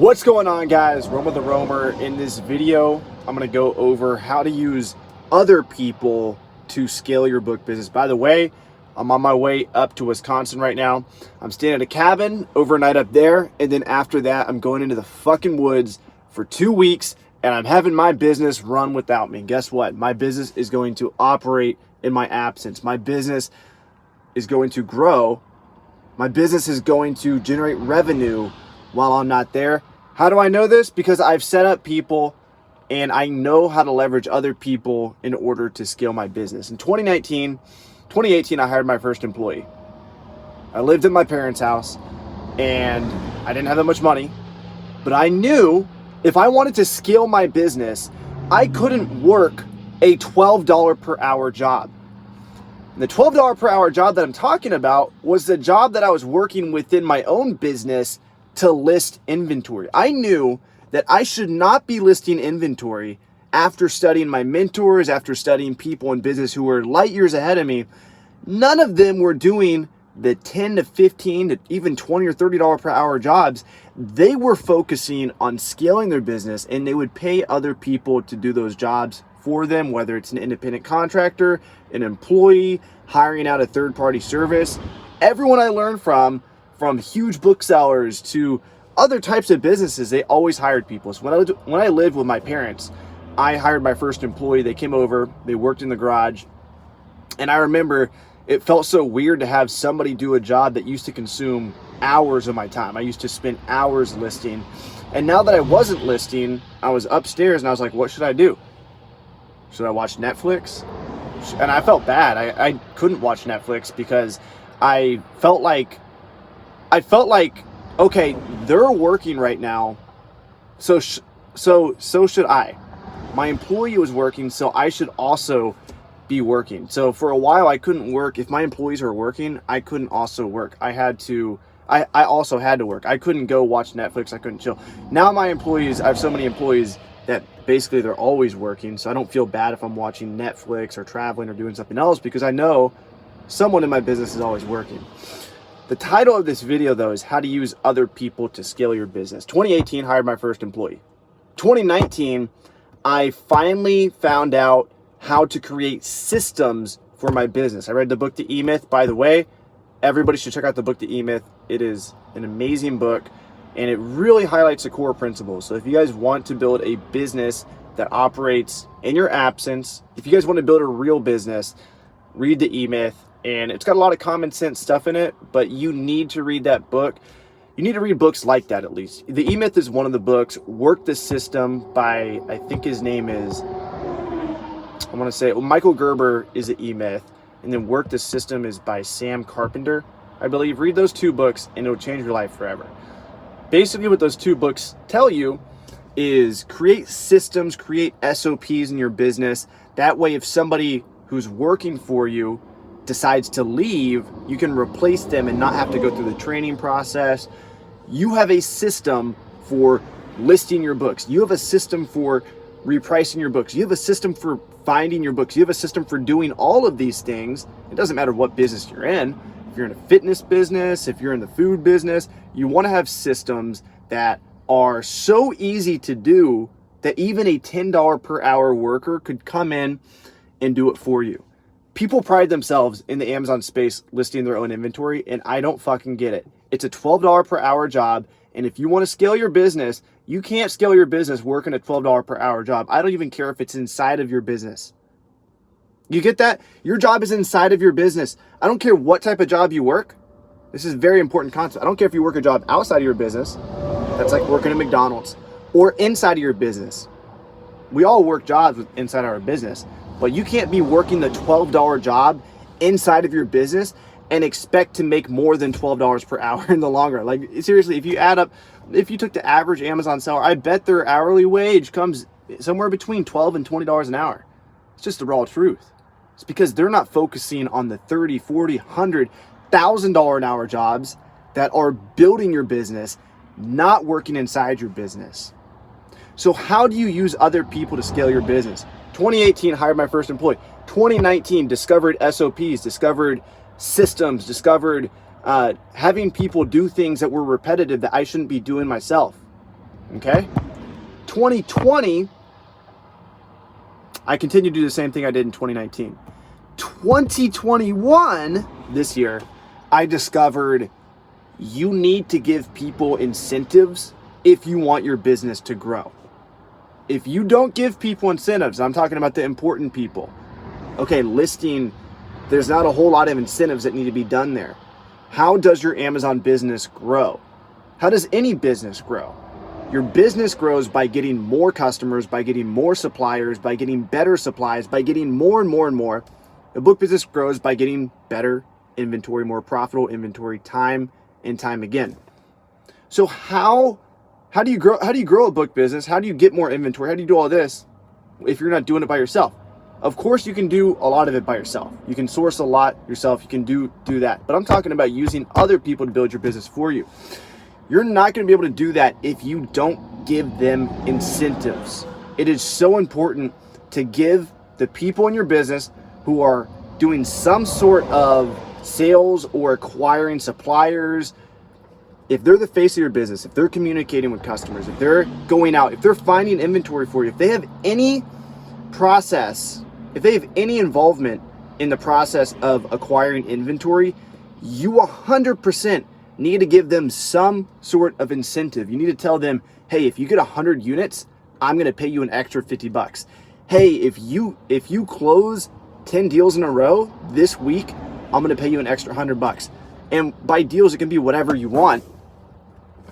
What's going on, guys? Roma the Roamer. In this video, I'm going to go over how to use other people to scale your book business. By the way, I'm on my way up to Wisconsin right now. I'm staying at a cabin overnight up there, and then after that, I'm going into the fucking woods for 2 weeks, and I'm having my business run without me. Guess what? My business is going to operate in my absence. My business is going to grow. My business is going to generate revenue while I'm not there. How do I know this? Because I've set up people and I know how to leverage other people in order to scale my business. In 2018, I hired my first employee. I lived at my parents' house and I didn't have that much money, but I knew if I wanted to scale my business, I couldn't work a $12 per hour job. And the $12 per hour job that I'm talking about was the job that I was working within my own business to list inventory. I knew that I should not be listing inventory after studying my mentors, after studying people in business who were light years ahead of me. None of them were doing the 10 to 15 to even $20 or $30 per hour jobs. They were focusing on scaling their business, and they would pay other people to do those jobs for them, whether it's an independent contractor, an employee, hiring out a third-party service. Everyone I learned from huge booksellers to other types of businesses, they always hired people. So when I lived with my parents, I hired my first employee. They came over, they worked in the garage, and I remember it felt so weird to have somebody do a job that used to consume hours of my time. I used to spend hours listing, and now that I wasn't listing, I was upstairs and I was like, what should I do? Should I watch Netflix? And I felt bad. I couldn't watch Netflix because I felt like, okay, they're working right now, so should I. My employee was working, so I should also be working. So for a while, I couldn't work. If my employees were working, I couldn't also work. I also had to work. I couldn't go watch Netflix. I couldn't chill. Now my employees, I have so many employees that basically they're always working, so I don't feel bad if I'm watching Netflix or traveling or doing something else because I know someone in my business is always working. The title of this video, though, is how to use other people to scale your business. 2018, hired my first employee. 2019, I finally found out how to create systems for my business. I read the book, The E-Myth. By the way, everybody should check out the book, The E-Myth. It is an amazing book, and it really highlights the core principles. So if you guys want to build a business that operates in your absence, if you guys want to build a real business, read The E-Myth. And it's got a lot of common sense stuff in it, but you need to read that book. You need to read books like that at least. The E-Myth is one of the books. Work the System by, I think his name is, I want to say, Michael Gerber is the E-Myth. And then Work the System is by Sam Carpenter, I believe. Read those two books and it'll change your life forever. Basically what those two books tell you is create systems, create SOPs in your business. That way if somebody who's working for you decides to leave, you can replace them and not have to go through the training process. You have a system for listing your books. You have a system for repricing your books. You have a system for finding your books. You have a system for doing all of these things. It doesn't matter what business you're in. If you're in a fitness business, if you're in the food business, you want to have systems that are so easy to do that even a $10 per hour worker could come in and do it for you. People pride themselves in the Amazon space listing their own inventory, and I don't fucking get it. It's a $12 per hour job, and if you want to scale your business, you can't scale your business working a $12 per hour job. I don't even care if it's inside of your business. You get that? Your job is inside of your business. I don't care what type of job you work. This is a very important concept. I don't care if you work a job outside of your business, that's like working at McDonald's, or inside of your business. We all work jobs inside our business. But you can't be working the $12 job inside of your business and expect to make more than $12 per hour in the long run. Like seriously, if you took the average Amazon seller, I bet their hourly wage comes somewhere between $12 and $20 an hour. It's just the raw truth. It's because they're not focusing on the $30, $40, $100, $1,000 an hour jobs that are building your business, not working inside your business. So how do you use other people to scale your business? 2018, hired my first employee. 2019, discovered SOPs, discovered systems, discovered having people do things that were repetitive that I shouldn't be doing myself. Okay? 2020, I continue to do the same thing I did in 2019. 2021, this year, I discovered you need to give people incentives if you want your business to grow. If you don't give people incentives, I'm talking about the important people. Okay, listing, there's not a whole lot of incentives that need to be done there. How does your Amazon business grow? How does any business grow? Your business grows by getting more customers, by getting more suppliers, by getting better supplies, by getting more and more and more. The book business grows by getting better inventory, more profitable inventory, time and time again. So how do you grow? How do you grow a book business? How do you get more inventory? How do you do all this if you're not doing it by yourself? Of course, you can do a lot of it by yourself. You can source a lot yourself. You can do that. But I'm talking about using other people to build your business for you. You're not going to be able to do that if you don't give them incentives. It is so important to give the people in your business who are doing some sort of sales or acquiring suppliers, if they're the face of your business, if they're communicating with customers, if they're going out, if they're finding inventory for you, if they have any process, if they have any involvement in the process of acquiring inventory, you 100% need to give them some sort of incentive. You need to tell them, hey, if you get 100 units, I'm going to pay you an extra $50. Hey, if you close 10 deals in a row this week, I'm going to pay you an extra $100. And by deals, it can be whatever you want.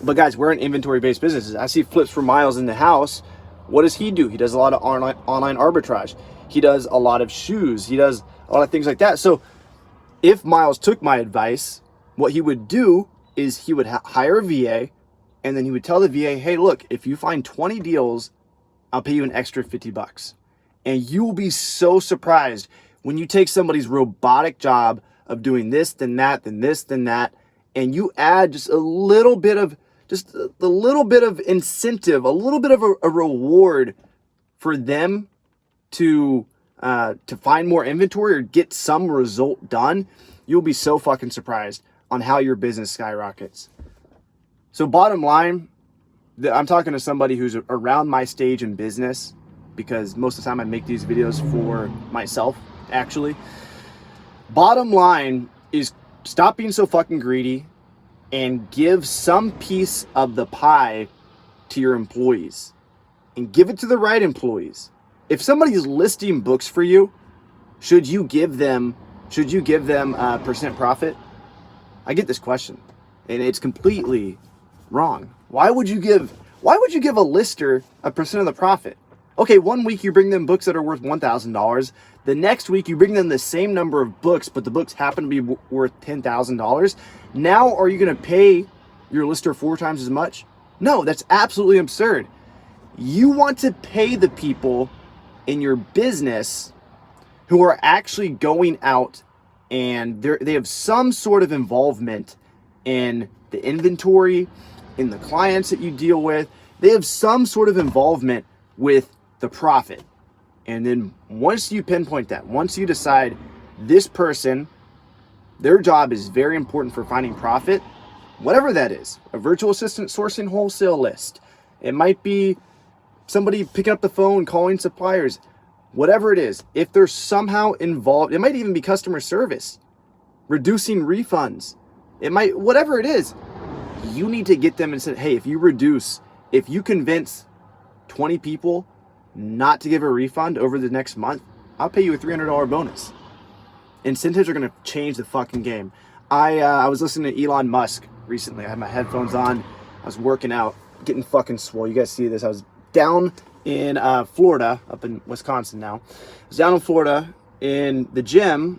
But guys, we're an inventory-based business. I see Flips for Miles in the house. What does he do? He does a lot of online arbitrage. He does a lot of shoes. He does a lot of things like that. So if Miles took my advice, what he would do is he would hire a VA, and then he would tell the VA, hey, look, if you find 20 deals, I'll pay you an extra $50. And you will be so surprised when you take somebody's robotic job of doing this, then that, then this, then that, and you add just a little bit of incentive, a little bit of a reward for them to find more inventory or get some result done, you'll be so fucking surprised on how your business skyrockets. So bottom line, I'm talking to somebody who's around my stage in business, because most of the time I make these videos for myself, actually. Bottom line is stop being so fucking greedy and give some piece of the pie to your employees, and give it to the right employees. If somebody's listing books for you, should you give them percent profit? I get this question, and it's completely wrong. Why would you give a lister a percent of the profit? Okay, one week you bring them books that are worth $1,000. The next week you bring them the same number of books, but the books happen to be worth $10,000. Now, are you going to pay your lister 4 times as much? No, that's absolutely absurd. You want to pay the people in your business who are actually going out and they have some sort of involvement in the inventory, in the clients that you deal with. They have some sort of involvement with the profit. And then once you pinpoint that, once you decide this person, their job is very important for finding profit, whatever that is, a virtual assistant sourcing wholesale list, it might be somebody picking up the phone, calling suppliers, whatever it is, if they're somehow involved, it might even be customer service, reducing refunds, it might, whatever it is, you need to get them and say, hey, if you convince 20 people not to give a refund over the next month, I'll pay you a $300 bonus. Incentives are going to change the fucking game. I was listening to Elon Musk recently. I had my headphones on. I was working out, getting fucking swole. You guys see this. I was down in Florida, up in Wisconsin now. I was down in Florida in the gym.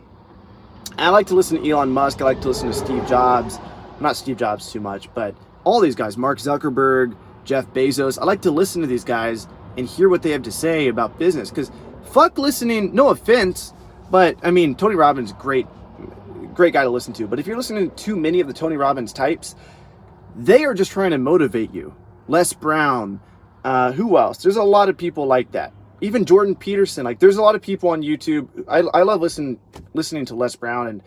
I like to listen to Elon Musk. I like to listen to Steve Jobs. Not Steve Jobs too much, but all these guys, Mark Zuckerberg, Jeff Bezos. I like to listen to these guys and hear what they have to say about business, because fuck listening, no offense, but I mean, Tony Robbins, great guy to listen to. But if you're listening to too many of the Tony Robbins types, they are just trying to motivate you. Les Brown, who else? There's a lot of people like that. Even Jordan Peterson, like there's a lot of people on YouTube. I love listening to Les Brown and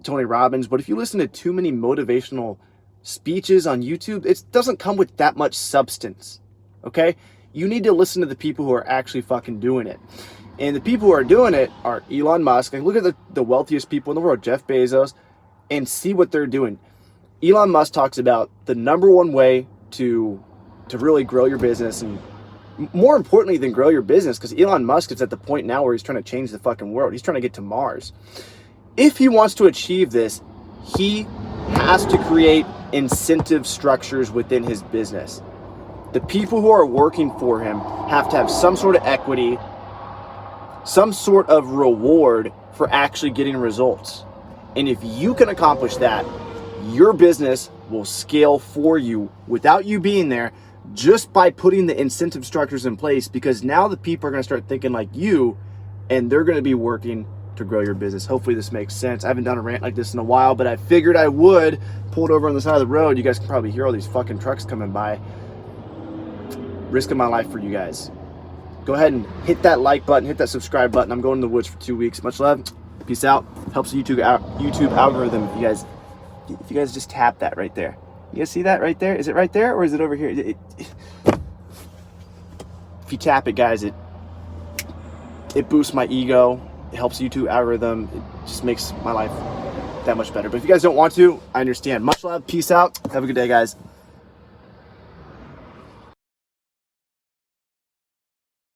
Tony Robbins, but if you listen to too many motivational speeches on YouTube, it doesn't come with that much substance. okay? You need to listen to the people who are actually fucking doing it. And the people who are doing it are Elon Musk. Like, look at the wealthiest people in the world, Jeff Bezos, and see what they're doing. Elon Musk talks about the number one way to really grow your business, and more importantly than grow your business, because Elon Musk is at the point now where he's trying to change the fucking world. He's trying to get to Mars. If he wants to achieve this, he has to create incentive structures within his business. The people who are working for him have to have some sort of equity, some sort of reward for actually getting results. And if you can accomplish that, your business will scale for you without you being there, just by putting the incentive structures in place, because now the people are going to start thinking like you, and they're going to be working to grow your business. Hopefully this makes sense. I haven't done a rant like this in a while, but I figured I would. Pulled over on the side of the road. You guys can probably hear all these fucking trucks coming by. Risking my life for you guys. Go ahead and hit that like button, hit that subscribe button. I'm going in the woods for 2 weeks. Much love. Peace out. Helps the YouTube algorithm. If you guys just tap that right there. You guys see that right there? Is it right there or is it over here? If you tap it, guys, it boosts my ego. It helps YouTube algorithm. It just makes my life that much better. But if you guys don't want to, I understand. Much love. Peace out. Have a good day, guys.